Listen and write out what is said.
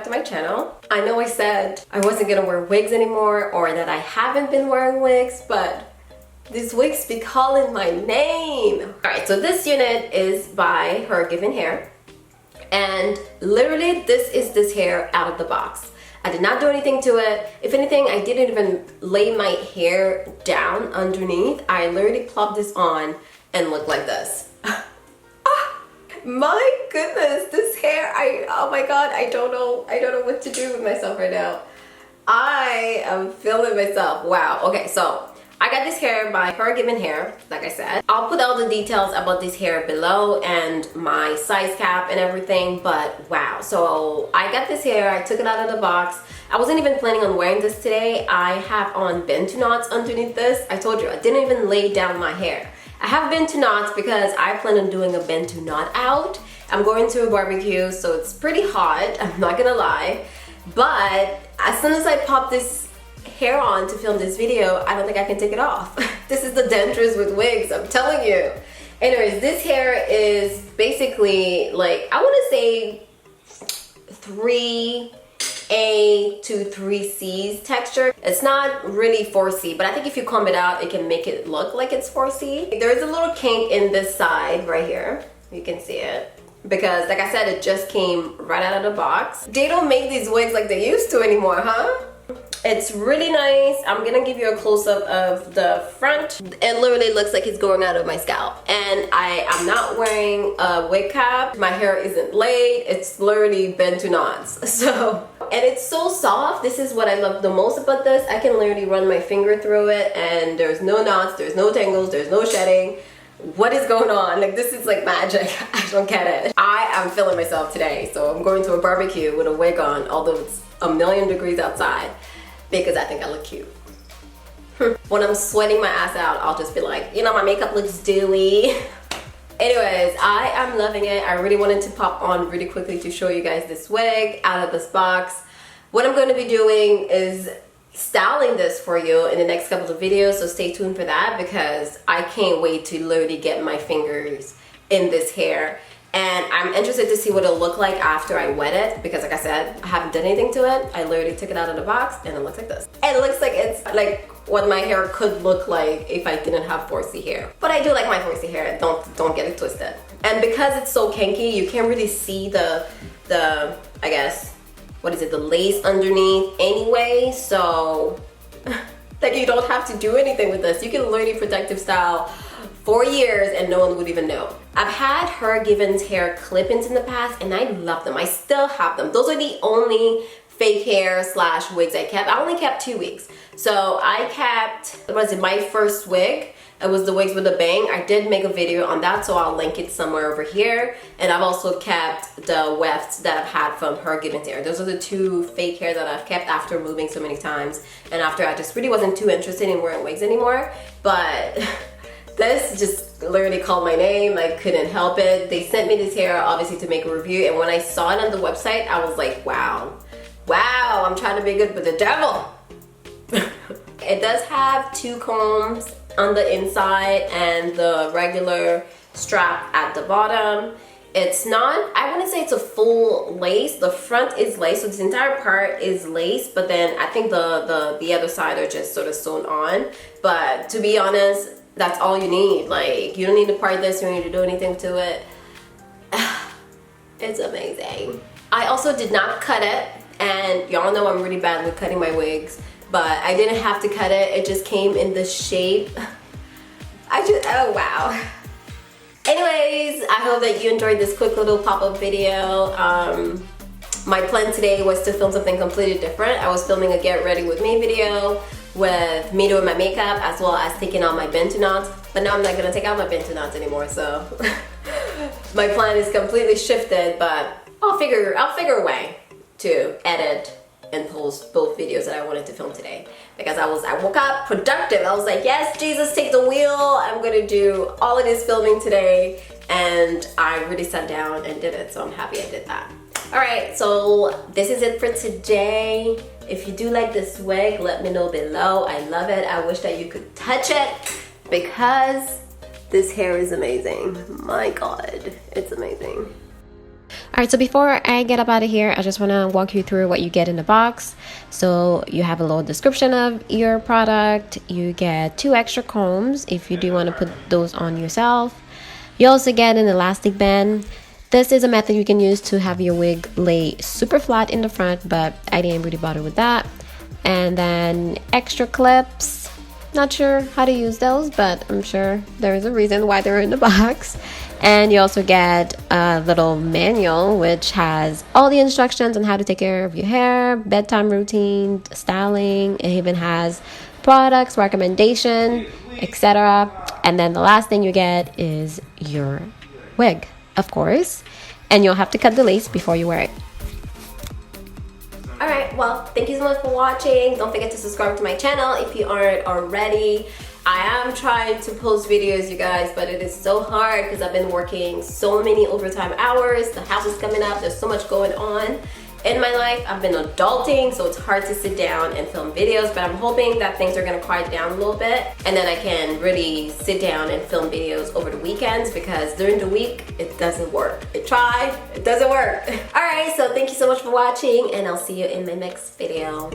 back to my channel. I know I said I wasn't gonna wear wigs anymore or that I haven't been wearing wigs, but these wigs be calling my name. Alright, so this unit is by Her Given Hair, and literally this is this hair out of the box. I did not do anything to it. If anything, I didn't even lay my hair down underneath. I literally plopped this on and looked like this. My goodness, this hair, oh my god, I don't know what to do with myself right now. I am feeling myself. Wow. Okay, so I got this hair by Her Given Hair, like I said. I'll put all the details about this hair below and my size cap and everything, but wow. So I got this hair, I took it out of the box. I wasn't even planning on wearing this today. I have on Bantu knots underneath this. I told you, I didn't even lay down my hair. I have Bantu knots because I plan on doing a Bantu knot out. I'm going to a barbecue, so it's pretty hot, I'm not gonna lie. But as soon as I pop this hair on to film this video, I don't think I can take it off. This is the dentures with wigs, I'm telling you. Anyways, this hair is basically like, I wanna say 3A to 3C's texture. It's not really 4C, but I think if you comb it out, it can make it look like it's 4C. There is a little kink in this side right here. You can see it. Because like I said, it just came right out of the box. They don't make these wigs like they used to anymore, huh? It's really nice. I'm gonna give you a close-up of the front. It literally looks like it's going out of my scalp. And I am not wearing a wig cap. My hair isn't laid. It's literally Bantu knots. So, and it's so soft. This is what I love the most about this. I can literally run my finger through it and there's no knots, there's no tangles, there's no shedding. What is going on? Like, this is like magic. I don't get it. I am feeling myself today. So I'm going to a barbecue with a wig on, although it's 1,000,000 degrees outside, because I think I look cute. When I'm sweating my ass out, I'll just be like, you know, my makeup looks dewy. Anyways, I am loving it. I really wanted to pop on really quickly to show you guys this wig out of this box. What I'm going to be doing is styling this for you in the next couple of videos, so stay tuned for that because I can't wait to literally get my fingers in this hair. And I'm interested to see what it'll look like after I wet it because like I said, I haven't done anything to it. I literally took it out of the box and it looks like this. It looks like it's like what my hair could look like if I didn't have 4C hair. But I do like my 4C hair, don't get it twisted. And because it's so kinky, you can't really see the I guess, what is it, the lace underneath anyway, so like you don't have to do anything with this. You can literally protective style for years and no one would even know. I've had Her Given's hair clip-ins in the past and I love them. I still have them. Those are the only fake hair slash wigs I kept. I only kept 2 wigs. So I kept, what was it, my first wig. It was the wigs with the bang. I did make a video on that, so I'll link it somewhere over here. And I've also kept the wefts that I've had from Her Given's hair. Those are the 2 fake hair that I've kept after moving so many times and after I just really wasn't too interested in wearing wigs anymore. But this just literally called my name. I couldn't help it. They sent me this hair obviously to make a review, and when I saw it on the website, I was like, wow, I'm trying to be good with the devil. It does have 2 combs on the inside and the regular strap at the bottom. It's not, I wouldn't say it's a full lace. The front is lace, so this entire part is lace, but then I think the other side are just sort of sewn on. But to be honest, that's all you need. Like, you don't need to part this, you don't need to do anything to it. It's amazing. I also did not cut it, and y'all know I'm really bad with cutting my wigs, but I didn't have to cut it. It just came in the shape. Oh wow. Anyways, I hope that you enjoyed this quick little pop-up video. My plan today was to film something completely different. I was filming a get ready with me video with me doing my makeup as well as taking out my Bantu knots, but now I'm not gonna take out my Bantu knots anymore, so my plan is completely shifted, but I'll figure a way to edit and post both videos that I wanted to film today because I woke up productive. I was like, yes, Jesus, take the wheel. I'm gonna do all of this filming today, and I really sat down and did it, so I'm happy I did that. All right, so this is it for today. If you do like this wig, let me know below. I love it. I wish that you could touch it because this hair is amazing. My God, it's amazing. Alright, so before I get up out of here, I just want to walk you through what you get in the box. So you have a little description of your product. You get 2 extra combs if you do want to put those on yourself. You also get an elastic band. This is a method you can use to have your wig lay super flat in the front, but I didn't really bother with that. And then extra clips. Not sure how to use those, but I'm sure there is a reason why they're in the box. And you also get a little manual which has all the instructions on how to take care of your hair, bedtime routine, styling. It even has products, recommendation, etc. And then the last thing you get is your wig, of course. And you'll have to cut the lace before you wear it. Alright, well, thank you so much for watching. Don't forget to subscribe to my channel if you aren't already. I am trying to post videos, you guys, but it is so hard because I've been working so many overtime hours. The house is coming up. There's so much going on in my life. I've been adulting, so it's hard to sit down and film videos, but I'm hoping that things are going to quiet down a little bit, and then I can really sit down and film videos over the weekends, because during the week, it doesn't work. I tried, it doesn't work. Alright, so thank you so much for watching, and I'll see you in my next video.